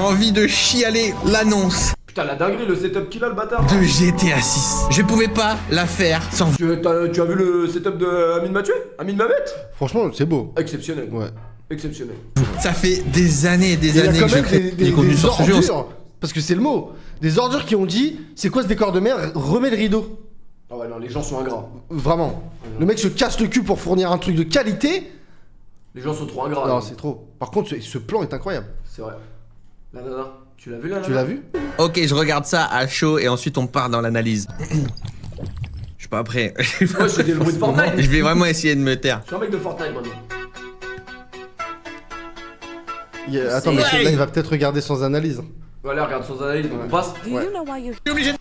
envie de chialer l'annonce Putain, la dinguerie, le setup qu'il a, le bâtard. de GTA 6. Je pouvais pas la faire sans vous. Tu as vu le setup de Amine Mathieu? Amine Mamet? Franchement, c'est beau. Exceptionnel. Ouais. Exceptionnel. Ça fait des années et des Il y a années quand que je même crée des contenu sur ce jeu. ordures, parce que c'est le mot. Des ordures qui ont dit, c'est quoi ce décor de mer? Remets le rideau. Ah ouais, non, les gens sont ingrats. Vraiment. Le mec se casse le cul pour fournir un truc de qualité. Les gens sont trop ingrats. Non, c'est trop. Par contre, ce plan est incroyable. C'est vrai. La nana. Tu l'as vu, la nana? Tu l'as vu? Ok, je regarde ça à chaud et ensuite on part dans l'analyse. Je suis pas prêt. Moi, je fais des bruits de Fortnite. Je vais vraiment essayer de me taire. Je suis un mec de Fortnite maintenant. Attends, mais Ouais. là, il va peut-être regarder sans analyse. Voilà, regarde sans analyse, donc on passe. Do you know why you're Je suis obligé de...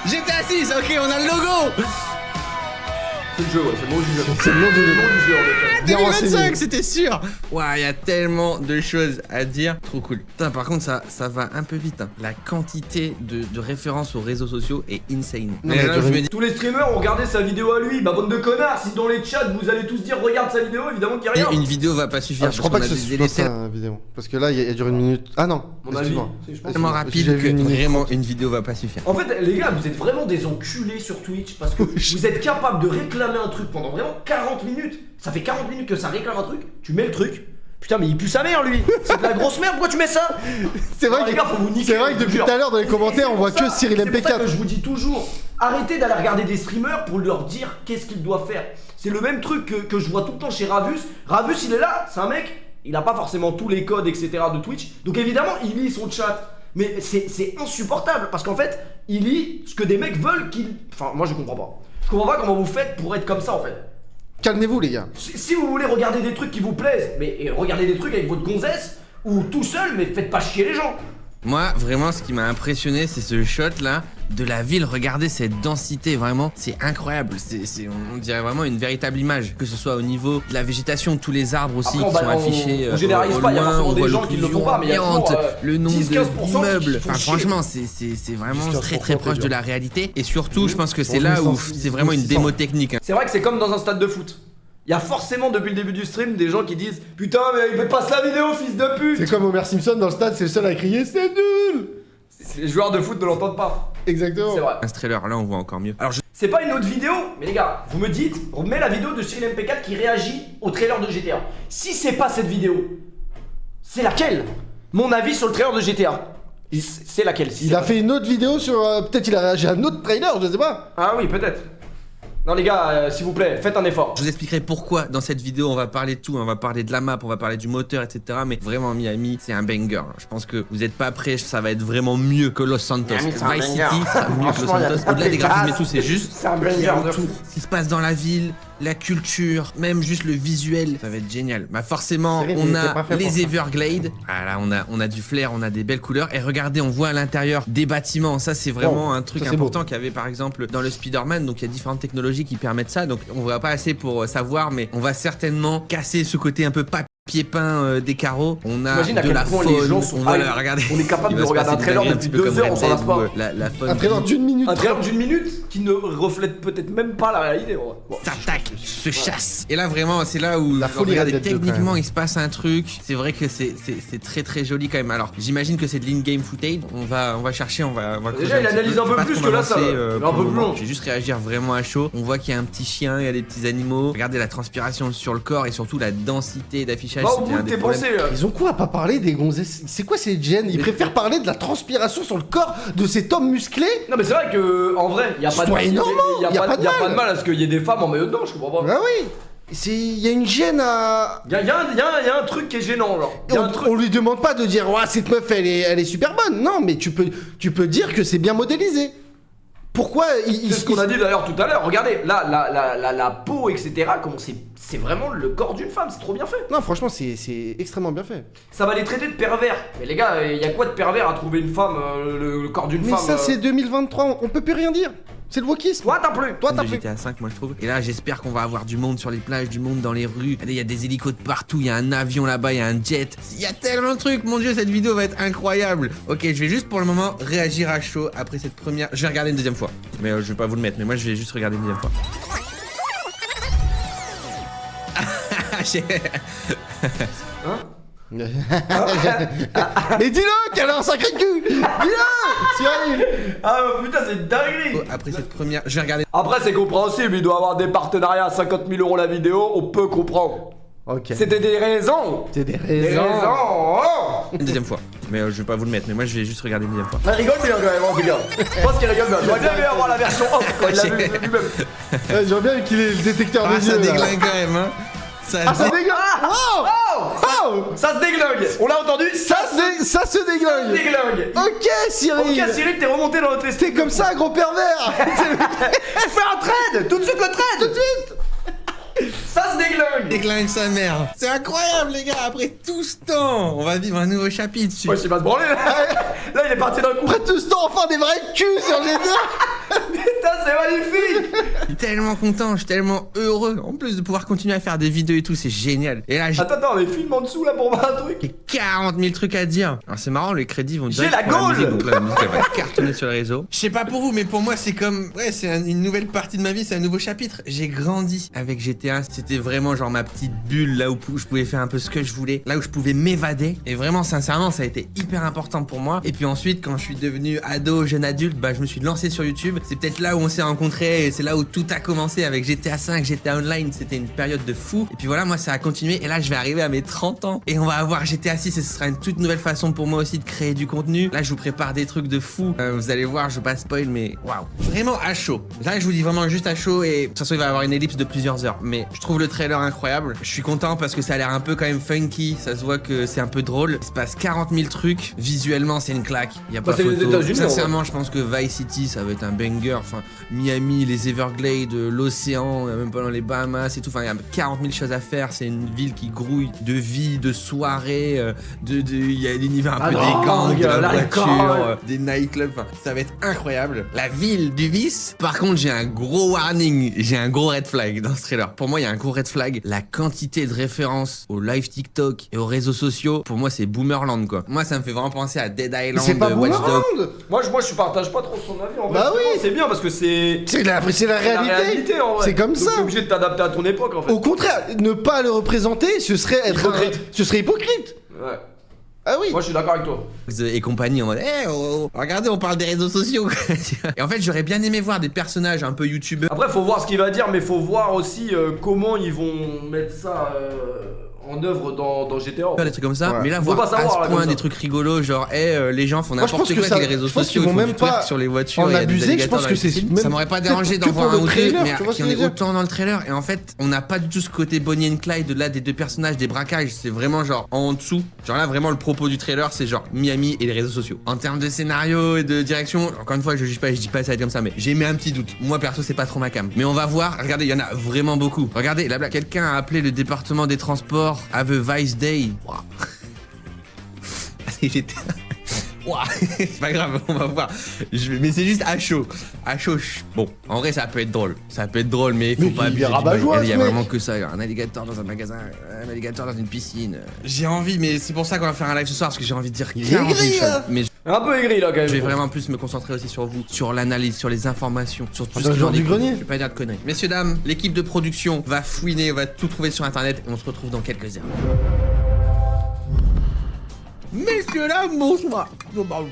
GTA 6, ok, on a le logo. C'est le jeu, ouais, c'est le mot du jeu. C'est le nom de Le nom du jeu, en effet. Bien 2025, renseigné. c'était sûr. Ouah, il y a tellement de choses à dire. Trop cool. Putain, par contre, ça va un peu vite. Hein. La quantité de références aux réseaux sociaux est insane. Non, Mais mais là, tu je me dis... Tous les streamers ont regardé sa vidéo à lui. Bah, bande de connards, si dans les chats vous allez tous dire regarde sa vidéo, évidemment qu'il y a rien. Une vidéo va pas suffire. Ah, je crois pas que ce soit ça, tellement la vidéo. Parce que là, il dure une minute. Ah non. Mon avis, excuse-moi. c'est- je pense. tellement J'ai rapide vu que une minute vraiment une vidéo va pas suffire. En fait, les gars, vous êtes vraiment des enculés sur Twitch parce que vous êtes capable de réclamer un truc pendant vraiment 40 minutes. Ça fait 40 minutes que ça réclame un truc. Tu mets le truc. Putain, mais il pue sa mère, lui. C'est de la grosse merde. Pourquoi tu mets ça? C'est vrai, Non, les gars, faut vous niquer, c'est vrai que je vous depuis jure. tout à l'heure, dans les Et commentaires, on voit c'est pour que ça- Cyril C'est pour ça que MP4. je vous dis toujours, arrêtez d'aller regarder des streamers pour leur dire qu'est-ce qu'ils doivent faire. C'est le même truc que je vois tout le temps chez Ravus. Ravus, il est là, c'est un mec, il a pas forcément tous les codes, etc. de Twitch. Donc évidemment, il lit son chat. Mais c'est insupportable parce qu'en fait, il lit ce que des mecs veulent qu'il. Enfin, moi je comprends pas. Je comprends pas comment vous faites pour être comme ça en fait. Calmez-vous, les gars. Si vous voulez regarder des trucs qui vous plaisent, mais regardez des trucs avec votre gonzesse ou tout seul, mais faites pas chier les gens. Moi, vraiment, ce qui m'a impressionné, c'est ce shot là de la ville. Regardez cette densité, vraiment, c'est incroyable. On dirait vraiment une véritable image. Que ce soit au niveau de la végétation, tous les arbres aussi Après, qui sont affichés. on généralise pas, il y a loin, forcément on des voit gens qui le font pas, mais il y a l'occlusion toujours, ambiante, le nombre 10-15% d'immeubles. qui font Enfin, chier. franchement, c'est vraiment 10-15% très très proche c'est de dur. la réalité. Et surtout, je pense que c'est Bon, là où 1600, c'est vraiment une 1600. démo technique. Hein. C'est vrai que c'est comme dans un stade de foot. Il y a forcément depuis le début du stream des gens qui disent putain mais il passe la vidéo fils de pute. C'est comme Homer Simpson dans le stade, c'est le seul à crier c'est nul. Les joueurs de foot ne l'entendent pas. Exactement. C'est vrai. Un trailer, là, on voit encore mieux. Alors, C'est pas une autre vidéo, mais les gars, vous me dites, on met la vidéo de Cyril MP4 qui réagit au trailer de GTA. Si c'est pas cette vidéo, c'est laquelle? Mon avis sur le trailer de GTA. C'est laquelle si Il c'est a pas- fait une autre vidéo sur. Peut-être il a réagi à un autre trailer, je sais pas. Ah oui, peut-être. Non les gars, s'il vous plaît, faites un effort. je vous expliquerai pourquoi dans cette vidéo on va parler de tout, on va parler de la map, on va parler du moteur, etc. Mais vraiment Miami, c'est un banger. Je pense que vous êtes pas prêts, ça va être vraiment mieux que Los Santos. Miami, c'est un Vice City banger. sera mieux que Los Franchement, il y a Santos. pas Au-delà des de graphismes et grâce. tout, c'est juste C'est un banger de tout. fou. Ce qui se passe dans la ville, la culture, même juste le visuel, ça va être génial. Bah forcément, Cyril, on il était pas a fait pour les ça. Everglades. Ah là, on a du flair, on a des belles couleurs. Et regardez, on voit à l'intérieur des bâtiments. Ça, c'est vraiment Oh, un truc ça, c'est important qu'il y avait par exemple dans le Spider-Man. Donc il y a différentes technologies qui permettent ça. Donc on va pas assez pour savoir, mais on va certainement casser ce côté un peu papier peint des carreaux. On a T'imagines à de quel la point faune. les gens sont on va hype. la regarder. On est capable Il de va se regarder passer un trailer des dingueries, depuis petit peu 2 comme heures, Red on s'en lasse Dead, pas. où, la faune Un trailer d'une minute. Un trailer 30. d'une minute qui ne reflète peut-être même pas la réalité. Ouais. Bon. s'attaque, se chasse. Et là vraiment, c'est là où La genre, folie regardez, Red Dead 2, techniquement quand même. il se passe un truc. C'est vrai que c'est très très joli quand même. Alors j'imagine que c'est de l'in-game footage. On va chercher, on va creuser Déjà, il petit analyse un Je peu vais pas plus trop que là, ça m'avancer, va. pour Un peu le plus moment. long. Je vais juste réagir vraiment à chaud. On voit qu'il y a un petit chien, il y a des petits animaux. Regardez la transpiration sur le corps et surtout la densité d'affichage. Va au C'était bout un de des tes problèmes. pensées. Ils ont quoi à pas parler des gonzesses? C'est quoi ces gènes? Ils préfèrent parler de la transpiration sur le corps de cet homme musclé? Non mais c'est vrai que en vrai, il y a pas de Soyez normaux, y a y a pas pas de y a pas mal. de mal à ce qu'il y ait des femmes en maillot de bain, je comprends pas. Ah oui. Il y a une gêne à. Y a un truc qui est gênant genre. Y a un truc. On lui demande pas de dire ouais, cette meuf elle est super bonne. Non, mais tu peux dire que c'est bien modélisé. Pourquoi C'est ce qu'on a dit d'ailleurs tout à l'heure. Regardez, là, la peau, etc. Comment c'est vraiment le corps d'une femme. C'est trop bien fait. Non, franchement, c'est extrêmement bien fait. Ça va les traiter de pervers. Mais les gars, il y a quoi de pervers à trouver une femme, le corps d'une Mais femme ça, c'est 2023. On peut plus rien dire. C'est le wokisme. Toi, t'as plus. Toi, t'as de plus. GTA 5 moi je trouve. Et là j'espère qu'on va avoir du monde sur les plages, du monde dans les rues. Regardez, il y a des hélicos de partout, il y a un avion là-bas, il y a un jet. Il y a tellement de trucs, mon dieu cette vidéo va être incroyable. Ok, je vais juste pour le moment réagir à chaud après cette première. Je vais regarder une deuxième fois. Mais je vais pas vous le mettre, mais moi je vais juste regarder une deuxième fois. Hein? Mais dis-le, qu'elle a un sacré cul. Dis-le, Cyril. Ah putain, c'est une dinguerie. Après cette première, je vais regarder. Après, c'est compréhensible, il doit avoir des partenariats à 50 000 € la vidéo, on peut comprendre. Ok. C'était des raisons. C'est des Des raisons. raisons. Une deuxième fois. Mais je vais pas vous le mettre, mais moi je vais juste regarder une deuxième fois. Il rigole bien quand même, en tout cas. Je pense qu'il rigole bien. J'aurais bien aimé avoir la version off quand il l'a vu lui-même. Ouais, j'aimerais bien qu'il ait le détecteur Ah, de ça yeux. là. déglingue quand même, hein. Ça Ah, ça déglingue. Wow. Oh. Ça se déglingue. On l'a entendu. Ça se déglingue. déglingue. Ok, Cyril. Ok, Cyril, t'es remonté dans notre esprit. T'es comme ça, gros pervers. Fais un trade. Tout de suite le trade. Tout de suite. Ça se déglingue. déglingue sa mère. C'est incroyable, les gars. Après tout ce temps, on va vivre un nouveau chapitre. Ouais, je sais pas se branler là. Là, il est parti d'un coup. Après tout ce temps, enfin des vrais culs sur GTA. Putain, c'est magnifique. Je suis tellement content, je suis tellement heureux. En plus de pouvoir continuer à faire des vidéos et tout, c'est génial. Et là, j'ai Attends, mais filme en dessous là pour voir un truc. 40 000 trucs à dire. Alors c'est marrant, les crédits vont J'ai direct la pour gaule. musique, donc là, la musique elle va cartonner sur les réseaux. Je sais pas pour vous, mais pour moi c'est comme, ouais, c'est une nouvelle partie de ma vie, c'est un nouveau chapitre. J'ai grandi avec GTA, c'était vraiment genre ma petite bulle là où je pouvais faire un peu ce que je voulais, là où je pouvais m'évader. Et vraiment, sincèrement, ça a été hyper important pour moi. Et puis ensuite, quand je suis devenu ado, jeune adulte, bah je me suis lancé sur YouTube. C'est peut-être là où on s'est rencontrés, et c'est là où tout a commencé avec GTA 5, GTA Online. C'était une période de fou. Et puis voilà, moi ça a continué. Et là, je vais arriver à mes 30 ans et on va avoir GTA 6 et ce sera une toute nouvelle façon pour moi aussi de créer du contenu. Là, je vous prépare des trucs de fou. Vous allez voir, je veux pas spoil, mais waouh, vraiment à chaud. Là, je vous dis vraiment juste à chaud et de toute façon, il va y avoir une ellipse de plusieurs heures. Mais je trouve le trailer incroyable. Je suis content parce que ça a l'air un peu quand même funky. Ça se voit que c'est un peu drôle. Il se passe 40 000 trucs. Visuellement, c'est une claque. Il y a pas c'est les photo. États-Unis, Sincèrement, je pense que Vice City, ça va être un banger. Enfin, Miami, les Everglades, l'océan, même pas dans les Bahamas et tout. Enfin, il y a 40 000 choses à faire. C'est une ville qui grouille de vie, de soirées, il y a l'univers un peu des gangs, de la voiture, des nightclubs. Enfin, ça va être incroyable. La ville du vice. Par contre, j'ai un gros warning, j'ai un gros red flag dans ce trailer. Pour moi, il y a un gros red flag. La quantité de références aux live TikTok et aux réseaux sociaux, pour moi, c'est Boomerland quoi. Moi, ça me fait vraiment penser à Dead Island, C'est pas Watch Dogs. Boomerang. Moi, je partage pas trop son avis en vrai. Bah oui. C'est bien parce que c'est C'est la réalité. en vrai. C'est comme Donc, ça. t'es obligé de t'adapter à ton époque en fait. Au contraire, ne pas le représenter, ce serait être Hypocrite. ce serait hypocrite. Ouais. Ah oui. Moi, je suis d'accord avec toi. Et compagnie en mode regardez, on parle des réseaux sociaux quoi. Et en fait, j'aurais bien aimé voir des personnages un peu youtubeurs. Après, faut voir ce qu'il va dire, mais faut voir aussi comment ils vont mettre ça en œuvre dans GTA. Faire des trucs comme ça, Ouais. mais là Faut voir pas savoir, à là, ce point comme des ça. trucs rigolos genre les gens font Moi, je n'importe pense que quoi ça- avec les réseaux je pense sociaux, qu'ils vont font même du twerk pas sur les voitures, en il y a des abuser, je alligators pense dans que les c'est piscines. même Ça m'aurait pas dérangé que d'en voir pour un le ou deux, trailer, mais tu vois ce qu'il y en que ait je veux dire. autant dans le trailer. Et en fait, on n'a pas du tout ce côté Bonnie and Clyde là des deux personnages, des braquages. C'est vraiment genre en dessous. Genre là, vraiment le propos du trailer, c'est genre Miami et les réseaux sociaux. En termes de scénario et de direction, encore une fois, je juge pas, je dis pas ça va être comme ça, mais j'ai mis un petit doute. Moi perso, c'est pas trop ma cam. Mais on va voir. Regardez, il y en a vraiment beaucoup. Regardez, là, quelqu'un a appelé le département des transports Have a Vice Day. Waouh. J'étais. Ouah, c'est pas grave, on va voir. Mais c'est juste à chaud. À chaud, bon, en vrai, ça peut être drôle. Ça peut être drôle, mais faut Mais pas il est abuser du rabat-joie, bail. Il y a ce mec. vraiment que ça. Un alligator dans un magasin, un alligator dans une piscine. J'ai envie, mais c'est pour ça qu'on va faire un live ce soir, parce que j'ai envie de dire Il est 40 000 aigri, choses. là. Mais Un peu aigri là quand même. je vais vraiment plus me concentrer aussi sur vous, sur l'analyse, sur les informations, sur tout Ah, ce dans qui le genre en du découle. grenier. Je vais pas dire de conneries. Messieurs, dames, l'équipe de production va fouiner, va tout trouver sur internet et on se retrouve dans quelques heures. Messieurs, dames, bonsoir.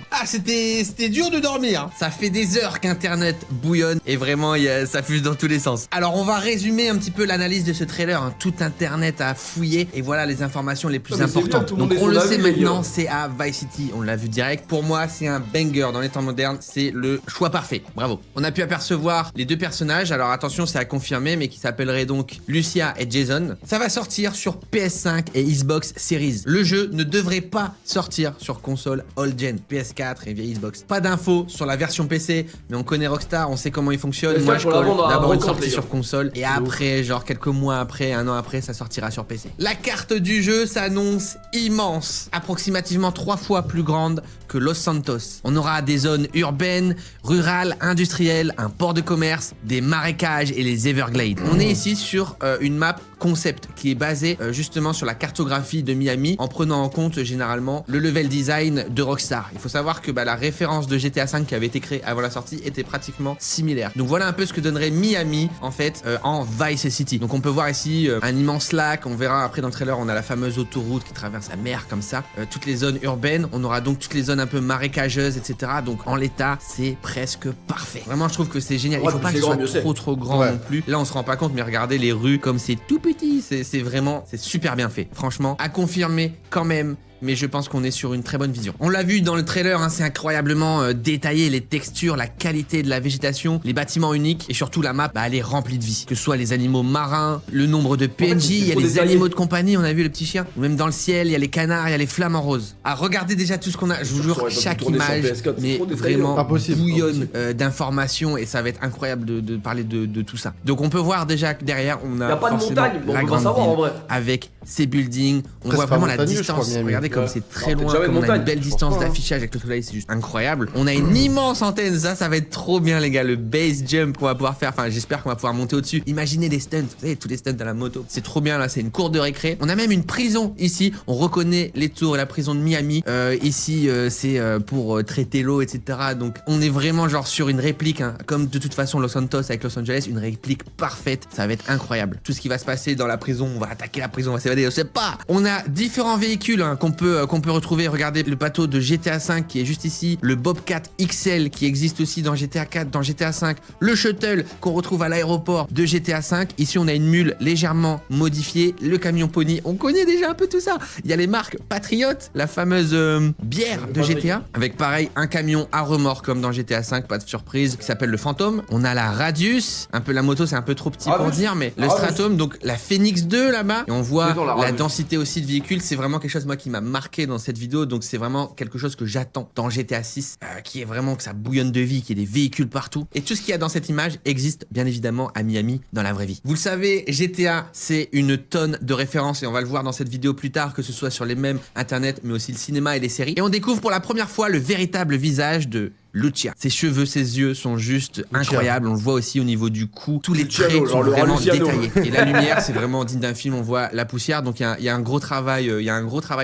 Ah, c'était dur de dormir. Hein. Ça fait des heures qu'Internet bouillonne et vraiment, ça fuse dans tous les sens. Alors, on va résumer un petit peu l'analyse de ce trailer. Hein. Tout Internet a fouillé et voilà les informations les plus Ah, mais c'est bien, importantes. tout le monde Donc, est on son le avis, sait les maintenant, gars. c'est à Vice City. On l'a vu direct. Pour moi, c'est un banger dans les temps modernes. C'est le choix parfait. Bravo. On a pu apercevoir les deux personnages. Alors, attention, c'est à confirmer, mais qui s'appelleraient donc Lucia et Jason. Ça va sortir sur PS5 et Xbox Series. Le jeu ne devrait pas sortir sur console old-gen, PS4 et vieille Xbox. Pas d'infos sur la version PC, mais on connaît Rockstar, on sait comment il fonctionne. PS4 Moi, je pour la colle vendre à d'abord une brocante, sortie les sur gars. console et après, genre quelques mois après, un an après, ça sortira sur PC. La carte du jeu s'annonce immense, approximativement 3 fois plus grande que Los Santos. On aura des zones urbaines, rurales, industrielles, un port de commerce, des marécages et les Everglades. On est ici sur une map concept qui est basée justement sur la cartographie de Miami en prenant en compte généralement vraiment le level design de Rockstar. Il faut savoir que la référence de GTA V qui avait été créée avant la sortie était pratiquement similaire. Donc voilà un peu ce que donnerait Miami en fait en Vice City. Donc on peut voir ici un immense lac, on verra après dans le trailer, on a la fameuse autoroute qui traverse la mer comme ça, toutes les zones urbaines, on aura donc toutes les zones un peu marécageuses, etc. Donc en l'état, c'est presque parfait. Vraiment, je trouve que c'est génial. Il faut pas que ce soit trop grand non plus. Là, on se rend pas compte, mais regardez les rues comme c'est tout petit, c'est vraiment, c'est super bien fait. Franchement, à confirmer quand même. Mais je pense qu'on est sur une très bonne vision. On l'a vu dans le trailer, hein, c'est incroyablement détaillé, les textures, la qualité de la végétation, les bâtiments uniques et surtout la map, elle est remplie de vie. Que ce soit les animaux marins, le nombre de PNJ, il y a les animaux de compagnie, on a vu le petit chien, ou même dans le ciel, il y a les canards, il y a les flamants roses. Ah, regardez déjà tout ce qu'on a, je vous jure, chaque image, mais vraiment bouillonne d'informations et ça va être incroyable de parler de tout ça. Donc on peut voir déjà que derrière, on a pas de montagne, la grande ville avec ses buildings, on voit vraiment la distance. Regardez comme c'est très loin, comme on a une belle distance d'affichage avec le soleil, c'est juste incroyable. On a une immense antenne, ça va être trop bien les gars, le base jump qu'on va pouvoir faire, enfin j'espère qu'on va pouvoir monter au-dessus. Imaginez les stunts, vous savez tous les stunts à la moto, c'est trop bien là, c'est une cour de récré. On a même une prison ici, on reconnaît les tours, la prison de Miami, ici c'est pour traiter l'eau, etc. Donc on est vraiment genre sur une réplique, hein, comme de toute façon Los Santos avec Los Angeles, une réplique parfaite, ça va être incroyable. Tout ce qui va se passer dans la prison, on va attaquer la prison, on va s'évader, je sais pas. On a différents véhicules hein, qu'on peut retrouver, regardez le bateau de GTA V qui est juste ici, le Bobcat XL qui existe aussi dans GTA 4, dans GTA 5, le Shuttle qu'on retrouve à l'aéroport de GTA 5, ici on a une mule légèrement modifiée, le camion Pony, on connaît déjà un peu tout ça, il y a les marques Patriot, la fameuse bière de GTA, avec pareil un camion à remorque comme dans GTA 5, pas de surprise, qui s'appelle le Phantom, on a la Radius, un peu la moto c'est un peu trop petit pour dire, mais le Stratum, donc la Phoenix 2 là-bas, et on voit la densité aussi de véhicules, c'est vraiment quelque chose moi qui m'a marqué dans cette vidéo, donc c'est vraiment quelque chose que j'attends dans GTA 6, qui est vraiment que ça bouillonne de vie, qu'il y ait des véhicules partout, et tout ce qu'il y a dans cette image existe bien évidemment à Miami dans la vraie vie. Vous le savez, GTA c'est une tonne de références et on va le voir dans cette vidéo plus tard, que ce soit sur les mêmes internet mais aussi le cinéma et les séries, et on découvre pour la première fois le véritable visage de Lucia. Ses cheveux, ses yeux sont juste incroyables. On le voit aussi au niveau du cou. Tous les traits sont vraiment détaillés. Et la lumière, c'est vraiment digne d'un film. On voit la poussière. Donc il y a un gros travail.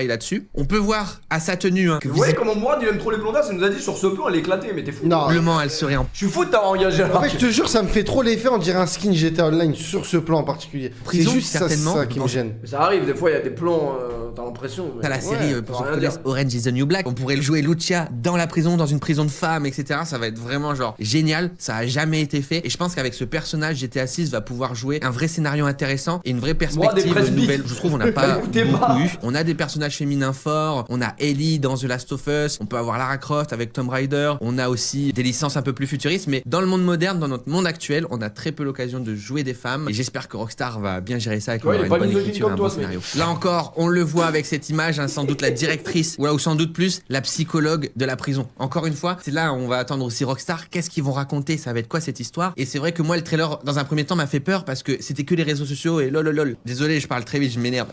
Là-dessus. On peut voir à sa tenue. Hein, vous voyez comment Mourad il aime trop les blondasses. Il nous a dit sur ce plan elle est éclatée. Mais t'es fou. Non. Probablement elle serait en. Je suis fou de t'avoir engagé. En fait, je te jure, ça me fait trop l'effet. On dirait un skin GTA Online sur ce plan en particulier. Prison, c'est juste certainement, ça qui me gêne. Mais ça arrive. Des fois il y a des plans. T'as l'impression. T'as la série pour ceux qui connaissent Orange is the New Black. On pourrait le jouer Lucia dans la prison, dans une prison de femmes, etc. Ça va être vraiment genre génial, ça a jamais été fait et je pense qu'avec ce personnage GTA 6 va pouvoir jouer un vrai scénario intéressant et une vraie perspective nouvelle. Je trouve on n'a pas beaucoup eu. On a des personnages féminins forts, on a Ellie dans The Last of Us, on peut avoir Lara Croft avec Tomb Raider, on a aussi des licences un peu plus futuristes, mais dans le monde moderne, dans notre monde actuel, on a très peu l'occasion de jouer des femmes et j'espère que Rockstar va bien gérer ça avec une bonne écriture et un bon scénario. Là encore, on le voit avec cette image, hein, sans doute la directrice ou sans doute plus la psychologue de la prison. Encore une fois, c'est là où on va attendre aussi Rockstar. Qu'est-ce qu'ils vont raconter, ça va être quoi cette histoire? Et c'est vrai que moi le trailer dans un premier temps m'a fait peur parce que c'était que les réseaux sociaux et lol. Désolé, je parle très vite, je m'énerve.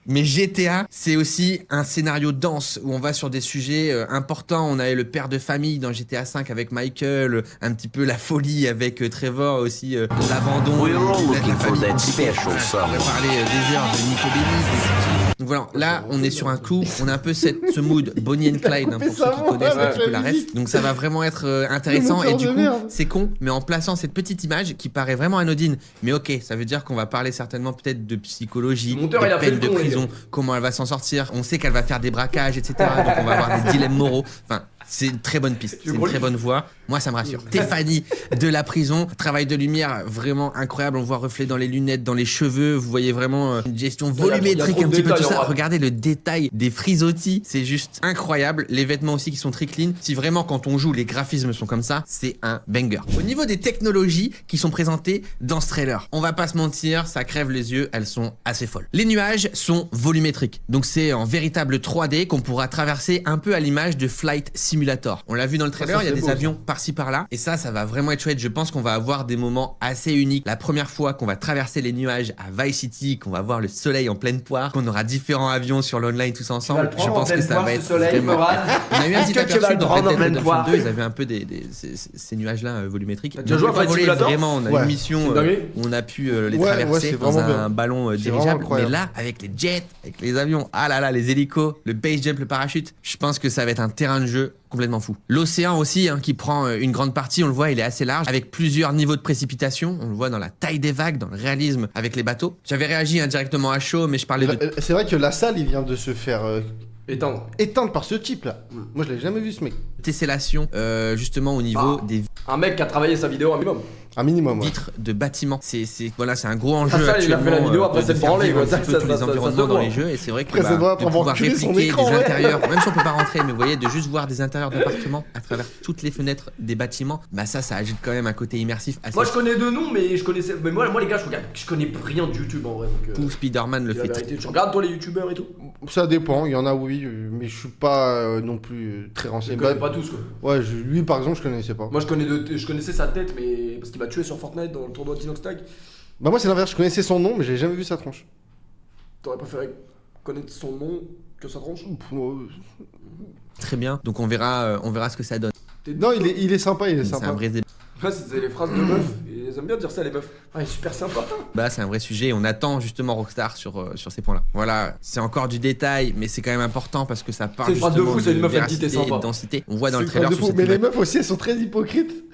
Mais GTA, c'est aussi un scénario dense où on va sur des sujets importants. On avait le père de famille dans GTA 5 avec Michael, un petit peu la folie avec Trevor aussi, l'abandon. On va parler des heures de Nico Bellic. Donc voilà, là on est sur un coup, on a un peu ce mood Bonnie and Clyde hein, pour ceux qui connaissent un petit peu la ref. Donc ça va vraiment être intéressant et du coup c'est con, mais en plaçant cette petite image qui paraît vraiment anodine, mais ok, ça veut dire qu'on va parler certainement peut-être de psychologie, de peine de prison, comment elle va s'en sortir. On sait qu'elle va faire des braquages, etc. Donc on va avoir des dilemmes moraux. Enfin, c'est une très bonne piste, c'est une très bonne voie. Moi, ça me rassure. Stéphanie de la prison, travail de lumière vraiment incroyable. On voit reflet dans les lunettes, dans les cheveux. Vous voyez vraiment une gestion volumétrique, un petit peu tout ça. Regardez le détail des frisottis, c'est juste incroyable. Les vêtements aussi qui sont très clean. Si vraiment quand on joue, les graphismes sont comme ça, c'est un banger. Au niveau des technologies qui sont présentées dans ce trailer, on va pas se mentir, ça crève les yeux, elles sont assez folles. Les nuages sont volumétriques, donc c'est en véritable 3D qu'on pourra traverser un peu à l'image de Flight Simulator. simulator. On l'a vu dans le trailer, il y a des beau, avions par-ci par-là. Et ça va vraiment être chouette. Je pense qu'on va avoir des moments assez uniques. La première fois qu'on va traverser les nuages à Vice City, qu'on va voir le soleil en pleine poire, qu'on aura différents avions sur l'online tous ensemble. Je pense que ça va être vraiment... On a eu un petit aperçu dans Red Dead Redemption 2, ils avaient un peu ces nuages-là volumétriques. Tu as joué à Flight Simulator ? Vraiment, on a une mission où on a pu les traverser dans un ballon dirigeable. Mais là, avec les jets, avec les avions, ah là là, les hélicos, le base jump, le parachute, je pense que ça va être un terrain de jeu complètement fou. L'océan aussi, qui prend une grande partie, on le voit, il est assez large, avec plusieurs niveaux de précipitation. On le voit dans la taille des vagues, dans le réalisme avec les bateaux. J'avais réagi directement à chaud, mais je parlais de... C'est vrai que la salle, il vient de se faire éteindre par ce type là. Moi, je l'ai jamais vu, ce mec. Tessellation, justement au niveau des un mec qui a travaillé sa vidéo un minimum. Un minimum, ouais. vitres de bâtiments. C'est un gros enjeu ça, actuellement. Il a fait la vidéo après de cette faire branlée, vivre quoi. un petit peu tous les environnements dans les jeux, et c'est vrai que de pouvoir répliquer des intérieurs, même si on peut pas rentrer, mais vous voyez, de juste voir des intérieurs d'appartements à travers toutes les fenêtres des bâtiments, bah ça ajoute quand même un côté immersif assez... Moi je connais deux noms, mais je connaissais... Mais moi les gars, je connais rien de YouTube en vrai. Ou Spider-Man le fait. Tu regardes toi les youtubeurs et tout? Ça dépend, il y en a oui, mais je suis pas non plus très renseigné. Je connais pas tous, quoi. Ouais, lui par exemple, je connaissais pas. Moi je connaissais sa tête, mais parce qu'il m'a tué sur Fortnite dans le tournoi d'Inox Tag. Bah moi c'est l'inverse, je connaissais son nom, mais j'ai jamais vu sa tronche. T'aurais préféré connaître son nom que sa tronche? Très bien, donc on verra ce que ça donne. Non, il est sympa, il est C'est sympa. un vrai débat. Ouais, c'est les phrases de meufs, et ils aiment bien dire ça les meufs. Ah, il est super sympa. Bah c'est un vrai sujet, on attend justement Rockstar sur ces points-là. Voilà, c'est encore du détail, mais c'est quand même important parce que ça parle C'est une phrase de justement fou, c'est une meuf elle dit véracité t'es et sympa. de densité. On voit dans le C'est trailer de sur fou. cette Mais les thématique. meufs aussi, elles sont très hypocrites.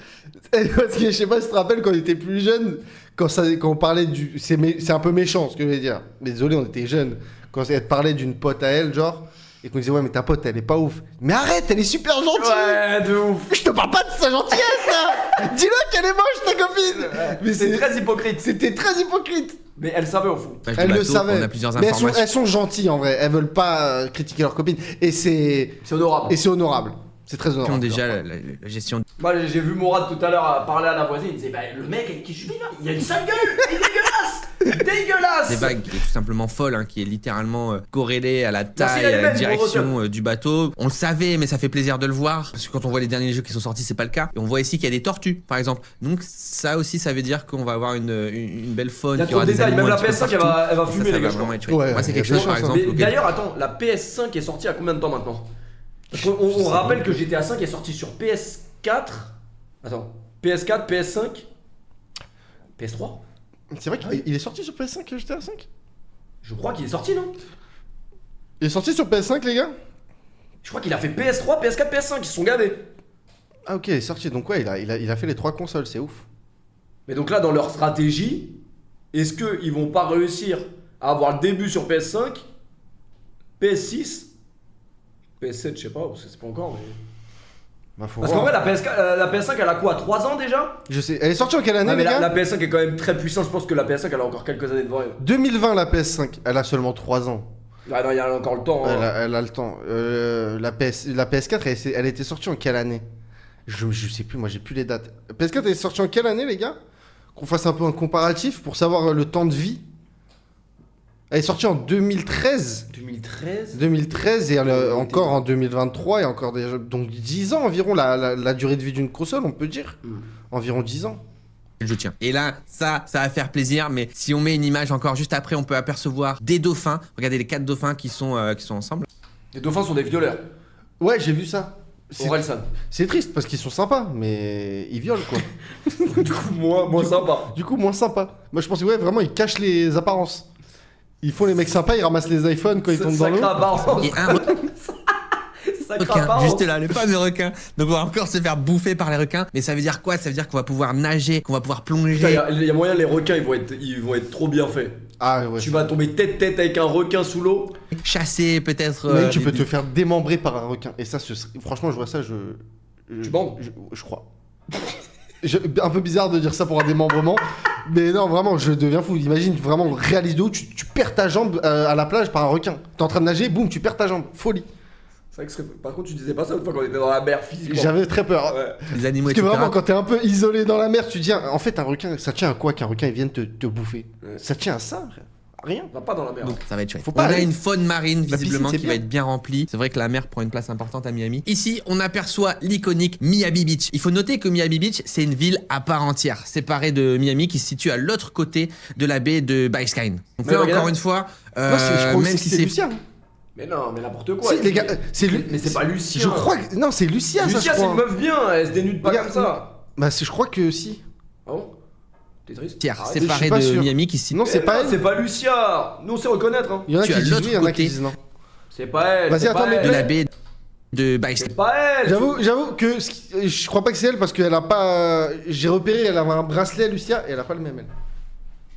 Parce que je sais pas si tu te rappelles quand on était plus jeunes, quand on parlait du... C'est un peu méchant ce que je vais dire. Mais désolé, on était jeunes. Quand elle parlait d'une pote à elle, genre... Et qu'on disait, ouais, mais ta pote, elle est pas ouf. Mais arrête, elle est super gentille. Ouais, de ouf. Je te parle pas de sa gentillesse, là. Dis-le qu'elle est moche, ta copine. Mais c'est très hypocrite. C'était très hypocrite. Mais elle savait au fond. Page de Elle le bateau, savait. On a plusieurs Mais informations. elles sont gentilles en vrai. Elles veulent pas critiquer leur copine. Et c'est honorable. honorable. C'est très Qui ont honorable. déjà la gestion. Moi j'ai vu Mourad tout à l'heure parler à la voisine, il disait bah le mec avec qui je vis là, il a une sale gueule, il est dégueulasse. Dégueulasse. Des vagues qui est tout simplement folle, qui est littéralement corrélée à la Merci, taille, la à la même, direction du bateau. On le savait, mais ça fait plaisir de le voir. Parce que quand on voit les derniers jeux qui sont sortis, c'est pas le cas. Et on voit ici qu'il y a des tortues, par exemple. Donc ça aussi, ça veut dire qu'on va avoir une belle faune. Il y a qu'il y aura trop de des détails, animaux même un la petit peu PS5 partout. elle va Ça, fumer ça les va gars. vraiment être chouette. Ouais, Moi, c'est il y a quelque chose, des par chances, exemple. Mais auquel- d'ailleurs attends, la PS5 est sortie à combien de temps maintenant? Parce qu'on rappelle que GTA 5 est sorti sur PS4. Attends, PS4, PS5, PS3. C'est vrai qu'il est sorti sur PS5, GTA 5. Je crois qu'il est sorti non? Il est sorti sur PS5, les gars. Je crois qu'il a fait PS3, PS4, PS5, ils se sont gavés. Ah ok, il est sorti. Donc ouais, il a fait les 3 consoles, c'est ouf. Mais donc là dans leur stratégie, est-ce qu'ils vont pas réussir à avoir le début sur PS5, PS6, PS7 je sais pas, parce que c'est pas encore mais... Bah, faut Parce qu'en voir. vrai la PS5 elle a quoi, 3 ans déjà? Je sais. Elle est sortie en quelle année, Ah mais les gars la PS5 est quand même très puissante, je pense que la PS5 elle a encore quelques années devant elle. 2020, la PS5. Elle a seulement 3 ans. Ah non, il y a encore le temps. Hein. Elle a le temps. La PS4, elle était sortie en quelle année? Je sais plus, moi j'ai plus les dates. PS4 elle est sortie en quelle année, les gars? Qu'on fasse un peu un comparatif pour savoir le temps de vie. Elle est sortie en 2013. 2013 2013 et encore en 2023 et encore déjà. Donc 10 ans environ la durée de vie d'une console, on peut dire. Environ 10 ans. Je tiens. Et là, ça va faire plaisir, mais si on met une image encore juste après, on peut apercevoir des dauphins. Regardez les 4 dauphins qui sont ensemble. Les dauphins sont des violeurs. Ouais, j'ai vu ça. Orelsan. C'est triste parce qu'ils sont sympas, mais ils violent quoi. Du coup, moins sympa. Du coup, moins sympa. Moi je pensais, ouais, vraiment, ils cachent les apparences. Ils font les mecs sympas, ils ramassent les iPhones quand ils tombent dans l'eau. Et un requin, juste là, le fameux requin. Donc on va encore se faire bouffer par les requins. Mais ça veut dire quoi? Ça veut dire qu'on va pouvoir nager, qu'on va pouvoir plonger. Il y a moyen, les requins ils vont être trop bien faits. Ah ouais. Tu vas tomber tête avec un requin sous l'eau. Chasser peut-être. Mais tu peux te faire démembrer par un requin. Et ça, franchement, je vois ça, Tu bandes je crois. Un peu bizarre de dire ça pour un démembrement. Mais non, vraiment, je deviens fou. Imagine, vraiment, réalise de où tu perds ta jambe à la plage par un requin. T'es en train de nager, boum, tu perds ta jambe. Folie. C'est vrai que par contre, tu disais pas ça une fois qu'on était dans la mer physiquement. J'avais très peur. Ouais. Les animaux, Parce que etc. vraiment, quand t'es un peu isolé dans la mer, tu te dis, en fait, un requin, ça tient à quoi qu'un requin il vienne te bouffer? Ouais. Ça tient à ça, frère. rien. On va pas dans la mer. Donc ça va être chouette. Faut On pas a aller. une faune marine La visiblement piscine, c'est qui va bien. être bien remplie. C'est vrai que la mer prend une place importante à Miami. Ici, on aperçoit l'iconique Miami Beach. Il faut noter que Miami Beach, c'est une ville à part entière, séparée de Miami, qui se situe à l'autre côté de la baie de Biscayne. Donc Mais là, regarde. encore une fois, Non, je crois même aussi si que c'est c'est Lucien. Mais non, mais n'importe quoi. Si, les gars, c'est lui. Mais c'est pas Lucien. Je crois que. Non, c'est Lucia, ça, je Lucia, c'est crois. une meuf bien, elle se dénude pas Regarde, comme ça. Bah, je crois que si. Ah bon? T'es triste? tiers Arrête. je suis séparée pas de sûr. Miami qui se situe. Non, c'est Eh pas non, elle. C'est pas Lucia. Nous, on sait reconnaître, hein. Il y en a Tu qui as disent l'autre oui, il y en a côté. qui disent non. C'est pas elle. Vas-y, c'est attends, pas mais elle. de la baie de Biscayne. C'est pas elle. J'avoue que je crois pas que c'est elle parce qu'elle a pas. J'ai repéré, elle avait un bracelet, Lucia, et elle a pas le même, elle.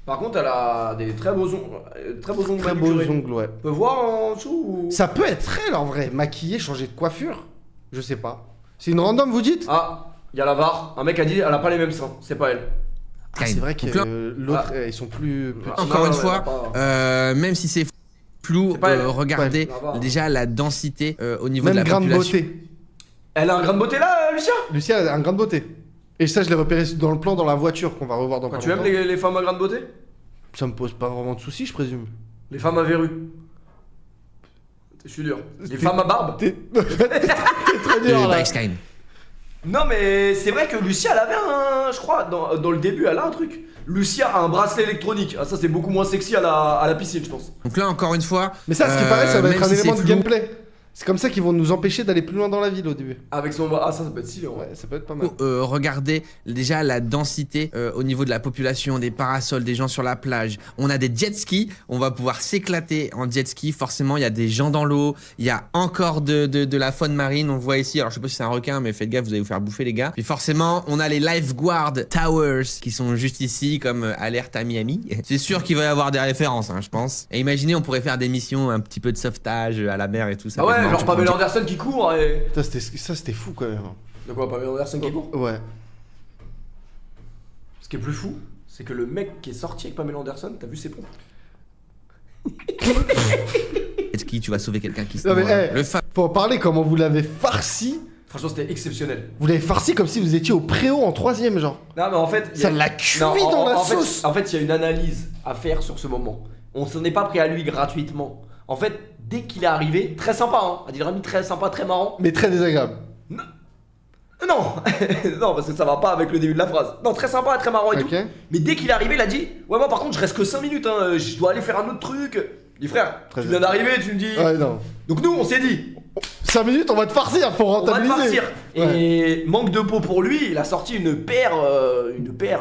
Par contre, elle a des très beaux ongles. Très beaux ongles. Très beaux manucurés. ongles, ouais. On peut voir en dessous ou... Ça peut être elle en vrai, maquillée, changer de coiffure. Je sais pas. C'est une random, vous dites? Ah, il y a la VAR. Un mec a dit elle a pas les mêmes seins. C'est pas elle. Ah, c'est vrai que Donc là, l'autre, Ah. ils sont plus. Ah. encore Non, une ouais, fois, pas- même si c'est flou, C'est pas elle. regardez Ouais. Ah, bah. déjà la densité au niveau de Même la grain de population. beauté. Elle a un grain de beauté là, Lucia. Lucia, elle a un grain de beauté. Et ça, je l'ai repéré dans le plan dans la voiture qu'on va revoir dans pas Tu aimes longtemps. les femmes à grain de beauté? Ça me pose pas vraiment de soucis, je présume. Les femmes à verrues. Je suis dur. Les femmes à barbe. T'es très dur De là. Biscayne. Non mais c'est vrai que Lucia elle avait un... Je crois dans le début elle a un truc. Lucia a un bracelet électronique. Ah ça c'est beaucoup moins sexy à la piscine je pense. Donc là, encore une fois. Mais ça, ce qui paraît, ça va même être un si élément c'est de flou, gameplay. C'est comme ça qu'ils vont nous empêcher d'aller plus loin dans la ville au début. Avec son... Ah ça peut être stylé en vrai. Ouais, ça peut être pas mal. Regardez déjà la densité au niveau de la population, des parasols, des gens sur la plage. On a des jet skis, on va pouvoir s'éclater en jet ski. Forcément, il y a des gens dans l'eau, il y a encore de la faune marine. On le voit ici. Alors, je sais pas si c'est un requin, mais faites gaffe, vous allez vous faire bouffer, les gars. Et forcément, on a les lifeguard towers qui sont juste ici, comme alerte à Miami. C'est sûr qu'il va y avoir des références, hein, je pense. Et imaginez, on pourrait faire des missions, un petit peu de sauvetage à la mer et tout ça. Ah peut être ouais, marrant. genre Tu prends Pamela le jet- Anderson qui court et... Putain, c'était fou quand même. De quoi Pamela Anderson qui court? Ouais. Ce qui est plus fou, c'est que le mec qui est sorti avec Pamela Anderson, t'as vu ses pompes? jet ski, tu vas sauver quelqu'un qui se Non, mais, noie. hey, Le fa- Faut en parler comment vous l'avez farci. Franchement c'était exceptionnel. Vous l'avez farci comme si vous étiez au préau en 3ème, genre. Non mais en fait... il y Ça a- l'a cuit Non, dans la fait- sauce. En fait, il y a une analyse à faire sur ce moment. On s'en est pas pris à lui gratuitement. En fait, dès qu'il est arrivé, très sympa, hein. Adil Rami, très sympa, très marrant. Mais très désagréable. Non, non, parce que ça va pas avec le début de la phrase. Non, très sympa, très marrant et Ok. tout. Mais dès qu'il est arrivé, il a dit ouais, moi par contre, je reste que 5 minutes, hein. Je dois aller faire un autre truc. Il dit frère, Très tu bien. viens d'arriver, tu me dis. Ouais, non. Donc nous, on s'est dit 5 minutes, on va te farcir pour on va te rentabiliser. partir. Et manque de peau pour lui, il a sorti une paire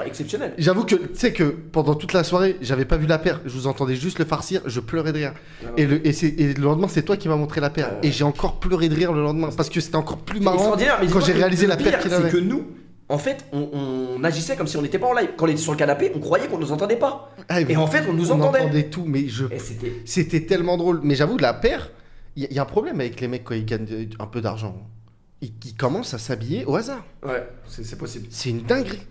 exceptionnelle. J'avoue que, tu sais que pendant toute la soirée, j'avais pas vu la paire. Je vous entendais juste le farcir, je pleurais de rire. Et le lendemain, c'est toi qui m'as montré la paire. Et j'ai encore pleuré de rire le lendemain. Parce que c'était encore plus C'est marrant extraordinaire, mais quand dis-moi j'ai que réalisé le la paire pire, qu'il c'est avait. que nous, en fait, on agissait comme si on n'était pas en live. Quand on était sur le canapé, on croyait qu'on nous entendait pas. Ah, Et en fait, on nous entendait. entendait tout, mais Et c'était. c'était tellement drôle. Mais j'avoue, la paire, il y a un problème avec les mecs quand ils gagnent un peu d'argent. Ils commencent à s'habiller au hasard. Ouais, c'est possible. C'est une dinguerie.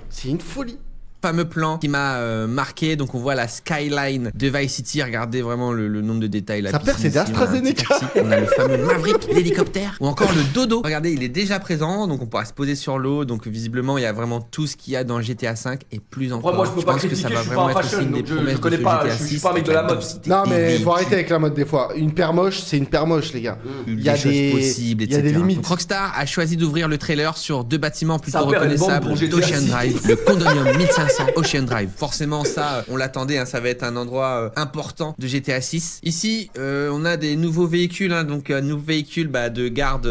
C'est une folie. fameux plan qui m'a marqué. Donc on voit la skyline de Vice City. Regardez vraiment le nombre de détails. La Sa paire, piscine c'est ici, on a un petit d'AstraZeneca. taxi, on a le fameux Maverick, l'hélicoptère, ou encore le dodo. Regardez, il est déjà présent, donc on pourra se poser sur l'eau. Donc visiblement, il y a vraiment tout ce qu'il y a dans GTA 5 et plus encore. Après, moi, je peux pas pense que critiquer, ça va je suis vraiment pas un être aussi fashion, une des donc je promesses connais de ce pas, GTA je suis 6, pas un mec de la mode. densité Non, des mais faut véhicules, arrêter avec la mode des fois. Une paire moche, c'est une paire moche, les gars. Il y a des choses des- possibles, il y a etc. des limites. Donc, Rockstar a choisi d'ouvrir le trailer sur deux bâtiments plutôt Ça perd une bande reconnaissables pour GTA d'Ocean 6. Drive, le Condominium 1500 Ocean Drive. Forcément, ça, on l'attendait, hein, ça va être un endroit important de GTA 6. Ici, on a des nouveaux véhicules, hein, donc un nouveau véhicule de garde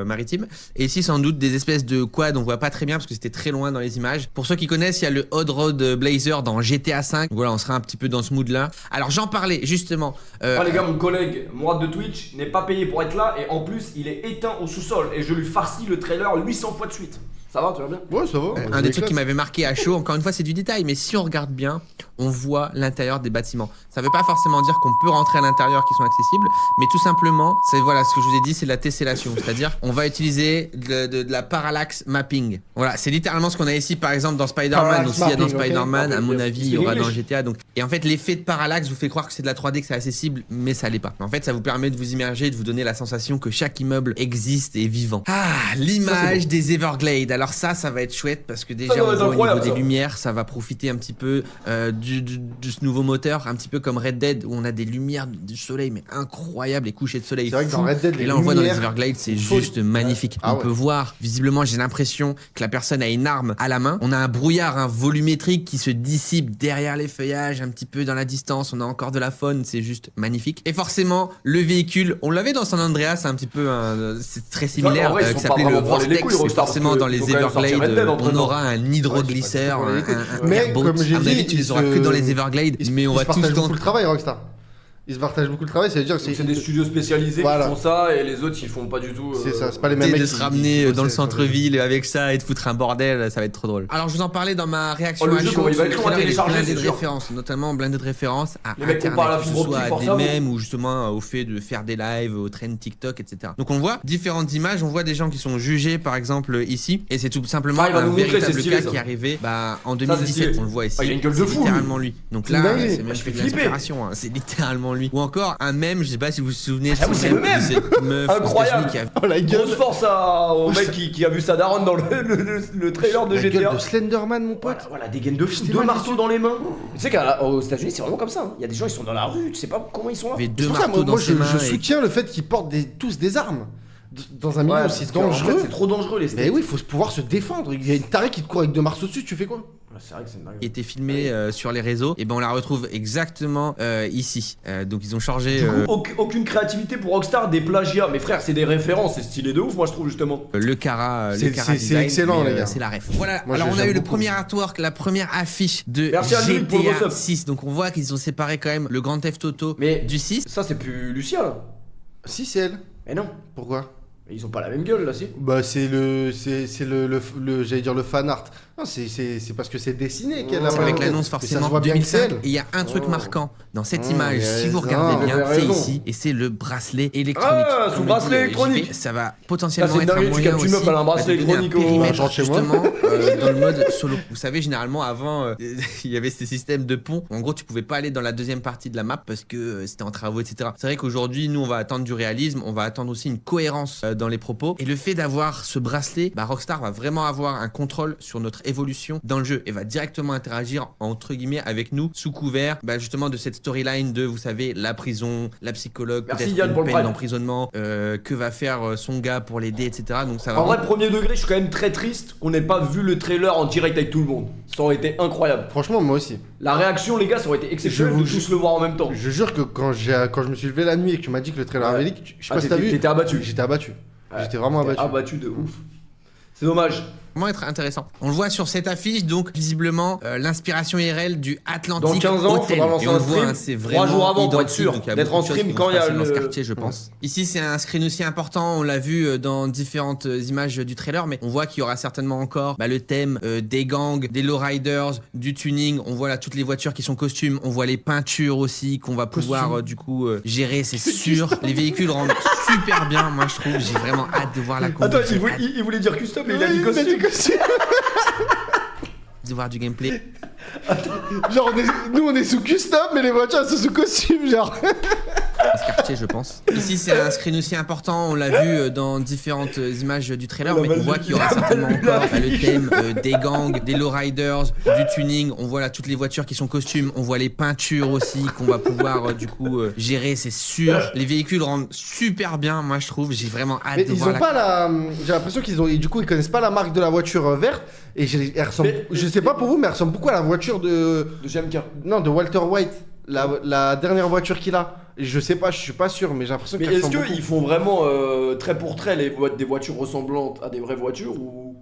maritime. Et ici, sans doute, des espèces de quad, on voit pas très bien parce que c'était très loin dans les images. Pour ceux qui connaissent, il y a le Hot Rod Blazer dans GTA 5. Donc, voilà, on sera un petit peu dans ce mood-là. Alors, j'en parlais justement. Ah les gars, mon collègue Mourad de Twitch n'est pas payé pour être là et en plus il est éteint au sous-sol et je lui farcis le trailer 800 fois de suite. Ça va, tu vas bien? Ouais, ça va. Un des trucs qui m'avait marqué à chaud, encore une fois, c'est du détail, mais si on regarde bien, on voit l'intérieur des bâtiments. Ça veut pas forcément dire qu'on peut rentrer à l'intérieur qui sont accessibles, mais tout simplement, c'est voilà ce que je vous ai dit, c'est de la tessellation, c'est-à-dire on va utiliser de la parallax mapping. Voilà, c'est littéralement ce qu'on a ici par exemple dans Spider-Man. Parallax Donc s'il y a dans mapping, ok. Spider-Man, à mon avis, il y aura dans English. GTA. Donc et en fait, l'effet de parallaxe vous fait croire que c'est de la 3D, que c'est accessible, mais ça l'est pas. En fait, ça vous permet de vous immerger, de vous donner la sensation que chaque immeuble existe et est vivant. Ah, l'image des Everglades. alors ça va être chouette parce que Ça déjà doit on être voit au niveau incroyable, des ça. lumières, ça va profiter un petit peu de ce nouveau moteur, un petit peu comme Red Dead où on a des lumières du soleil mais incroyables, les couchers de soleil. C'est vrai que fous. dans Red Dead, les Et là on voit dans les lumières, Everglades, c'est faut- juste magnifique. Ah On ouais. peut voir, visiblement j'ai l'impression que la personne a une arme à la main. On a un brouillard volumétrique qui se dissipe derrière les feuillages, un petit peu dans la distance. On a encore de la faune, c'est juste magnifique. Et forcément, le véhicule, on l'avait dans San Andreas, un petit peu, c'est très similaire, en vrai, ils qui sont s'appelait pas le vraiment branlés les Vortex. couilles, Et Rockstar, forcément, parce dans que les ils ont quand même sorti Everglades, Red Dead entre on temps. aura un hydroglisseur, Ouais, je sais pas, un mais airboat. comme j'ai À mon dit, avis, tu les auras que dans les Everglades, mais on va tous partagent dans... beaucoup le travail, Rockstar. Ils se partagent beaucoup le travail, ça veut dire que Donc c'est des studios spécialisés Voilà. qui font ça et les autres ils font pas du tout. C'est ça, c'est pas les mêmes mecs de qui- se qui ramener dans le bossaient sur centre-ville avec ça et de foutre un bordel, ça va être trop drôle. Alors je vous en parlais dans ma réaction Oh, le à jeu, chaud, il va être le long à trailer, il est télécharger, blindé c'est de sûr. références, notamment blindé de références à Les mecs Internet, comparent la que ce fibre optique, soit à des forcément. mèmes ou justement au fait de faire des lives, aux trends TikTok, etc. Donc on voit différentes images, on voit des gens qui sont jugés par exemple ici, et c'est tout simplement Ah, il va un nous montrer, véritable c'est stylé, cas ça. qui est arrivé en c'est 2017, stylé. on le voit ici. Ah, il a une gueule de C'est fou, littéralement lui. Donc C'est là, dingue. c'est même je fait fais de flipper. l'inspiration, hein. C'est littéralement lui. Ou encore un mème, je sais pas si vous vous souvenez de Ah oui, ce c'est le mème de mème. cette meuf aux Incroyable. États-Unis qui a Oh la gueule Grosse force au mec qui a vu sa daronne dans le trailer de La GTA. gueule de Slenderman, mon pote. Voilà, des gaines de fou, C'était deux magnifique. marteaux dans les mains. Tu sais qu'aux États-Unis c'est vraiment comme ça. Hein. Il y a des gens ils sont dans la rue, tu sais pas comment ils sont là. avait C'est deux pour ça, marteaux dans moi ses je mains. et- soutiens le fait qu'ils portent tous des armes. Dans un milieu Ouais, aussi parce qu'en fait, dangereux. c'est trop dangereux les Mais States. oui, il faut pouvoir se défendre. Il y a une tarée qui te court avec deux marteaux dessus, tu fais quoi? Ouais, c'est vrai que c'est une dinguerie. qui était filmé sur les réseaux, et ben on la retrouve exactement ici. Donc ils ont changé Du coup, aucune créativité pour Rockstar, des plagiats. Mais frère, c'est des références, c'est stylé de ouf, moi je trouve justement. le Cara, C'est design, excellent, mais, les gars. c'est la ref. Voilà. Moi, alors on a j'aime eu le beaucoup. premier artwork, la première affiche de Merci à Luc pour le GTA sub. 6. Donc on voit qu'ils ont séparé quand même le Grand Theft Auto Mais du 6. ça c'est plus Lucia là. Si, c'est elle. Mais non, Pourquoi? mais ils ont pas la même gueule là, si. Bah, c'est j'allais dire le fan art. Non, c'est parce que c'est dessiné qu'elle a C'est pas avec la l'annonce tête. Mais ça se forcément voit bien que c'est 2005 elle. et il y a un truc Oh. marquant dans cette Oh, image, mais si vous raison. regardez Vous bien, avez c'est raison. ici et c'est le bracelet électronique. Ah, sous Comme bracelet dit, électronique. JV, ça va Ah, potentiellement c'est être un dingue, tu moyen captes une meuf, aussi elle a un bracelet de donner un électronique au- périmètre, Genre chez moi. justement dans le mode solo. Vous savez, généralement avant il y avait ces systèmes de ponts. En gros, tu pouvais pas aller dans la deuxième partie de la map parce que c'était en travaux, etc. C'est vrai qu'aujourd'hui, nous, on va attendre du réalisme, on va attendre aussi une cohérence dans les propos. Et le fait d'avoir ce bracelet, bah, Rockstar va vraiment avoir un contrôle sur notre évolution dans le jeu et va directement interagir entre guillemets avec nous sous couvert justement de cette storyline de, vous savez, la prison, la psychologue, Merci, peut-être Yann, une pour le peine prêt. d'emprisonnement, que va faire son gars pour l'aider, etc. Donc ça va En vrai, vraiment- premier degré, je suis quand même très triste qu'on n'ait pas vu le trailer en direct avec tout le monde. Ça aurait été incroyable. Franchement, moi aussi. La réaction, les gars, ça aurait été exceptionnel Je vous de tous le voir en même temps. Je jure que quand je me suis levé la nuit et que tu m'as dit que le trailer Ouais. avait leak, je sais Ah, pas si t'as vu. t'étais abattu. J'étais abattu. Ouais, J'étais vraiment T'es abattu. abattu de ouf. C'est dommage. vraiment être intéressant. On le voit sur cette affiche, donc visiblement l'inspiration IRL du Atlantic Dans 15 ans, Hotel. faudra lancer Et on un le voit, stream c'est 3 vraiment jours avant pour être identique, sûr donc il y a d'être beaucoup en de choses stream qui vont quand se il y a passer dans ce le- quartier, je pense. Ici, c'est un screen aussi important. On l'a vu dans différentes images du trailer, mais on voit qu'il y aura certainement encore le thème des gangs, des lowriders, du tuning. On voit là toutes les voitures qui sont costumes. On voit les peintures aussi qu'on va pouvoir du coup gérer, c'est sûr. Les véhicules rendent super bien, moi je trouve. J'ai vraiment hâte de voir la combi. Attends, J'ai hâte il voulait dire custom, mais il a Oui, dit il a dit costume. de voir du gameplay. Genre, nous on est sous custom, mais les voitures elles sont sous costume, genre. Dans ce quartier, je pense. Ici, c'est un screen aussi important. On l'a vu dans différentes images du trailer, mais on voit qu'il y aura certainement encore le thème des gangs, des lowriders, du tuning. On voit là toutes les voitures qui sont costumes. On voit les peintures aussi qu'on va pouvoir du coup gérer, c'est sûr. Les véhicules rendent super bien, moi je trouve. J'ai vraiment hâte Mais de ils voir ont la... pas la. J'ai l'impression qu'ils ont. Du coup, ils connaissent pas la marque de la voiture verte. Et elle ressemble. Mais- Je sais pas pour vous, mais elle ressemble beaucoup à la voiture de. De GMK. Non, de Walter White. La dernière voiture qu'il a. Je sais pas, je suis pas sûr, mais j'ai l'impression Mais qu'elle est-ce ressemble beaucoup. qu'ils font vraiment trait pour trait des voitures ressemblantes à des vraies voitures ou.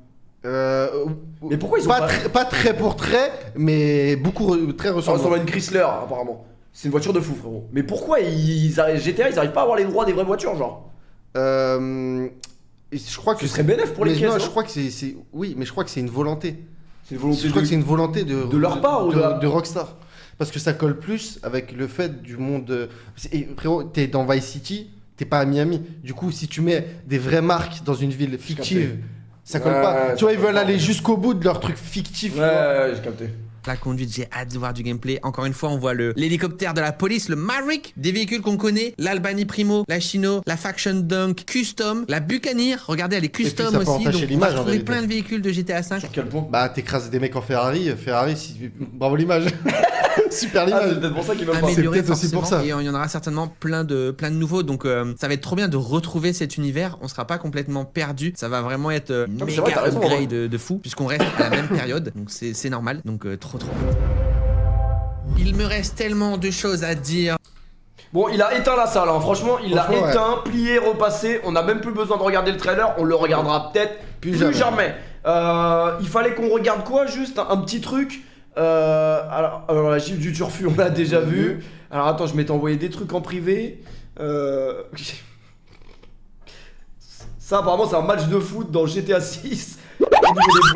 Mais pourquoi ils ont pas. pas très pour très, mais beaucoup très Ça ressemble ressemblant. à une Chrysler apparemment. C'est une voiture de fou frérot. Mais pourquoi GTA ils arrivent pas à avoir les droits des vraies voitures genre? Je crois que Ce serait bénéf pour les mais caisses. non, hein. je crois que c'est. Oui, mais je crois que c'est une volonté. C'est une volonté Je crois de. que c'est une volonté de leur part ou de Rockstar. Parce que ça colle plus avec le fait du monde. Et frérot, t'es dans Vice City, t'es pas à Miami. Du coup, si tu mets des vraies marques dans une ville fictive, ça colle Ouais, pas. ouais, Tu vois, ils ça veulent colle aller pas. jusqu'au bout de leur truc fictif. tu vois. Ouais, j'ai capté. La conduite, j'ai hâte de voir du gameplay. Encore une fois, on voit l'hélicoptère de la police, le Maverick, des véhicules qu'on connaît, l'Albany Primo, la Chino, la Faction Dunk Custom, la Buccaneer. Regardez, elle est custom ça peut aussi. entacher Donc on l'image, va en retrouver vérité. plein de véhicules de GTA 5. Sur quel point? Bah, t'écrases des mecs en Ferrari. Bravo l'image. Super Ah, l'image. c'est peut-être pour ça qu'il veut pas. Amélioré C'est peut-être aussi pour forcément, ça. et il y en aura certainement plein de nouveaux, donc ça va être trop bien de retrouver cet univers. On sera pas complètement perdu, ça va vraiment être mais c'est méga vrai, t'as raison, upgrade de fou, puisqu'on reste à la même période, donc c'est normal, donc trop. Il me reste tellement de choses à dire. Bon, il a éteint la salle, hein. Franchement, il l'a Franchement, ouais. éteint, plié, repassé. On a même plus besoin de regarder le trailer, on le regardera peut-être plus jamais. Il fallait qu'on regarde quoi? Juste un petit truc. Alors la gifle du turfu, on l'a déjà vu. Alors attends, je m'étais envoyé des trucs en privé. Ça, apparemment, c'est un match de foot dans GTA 6. Au niveau des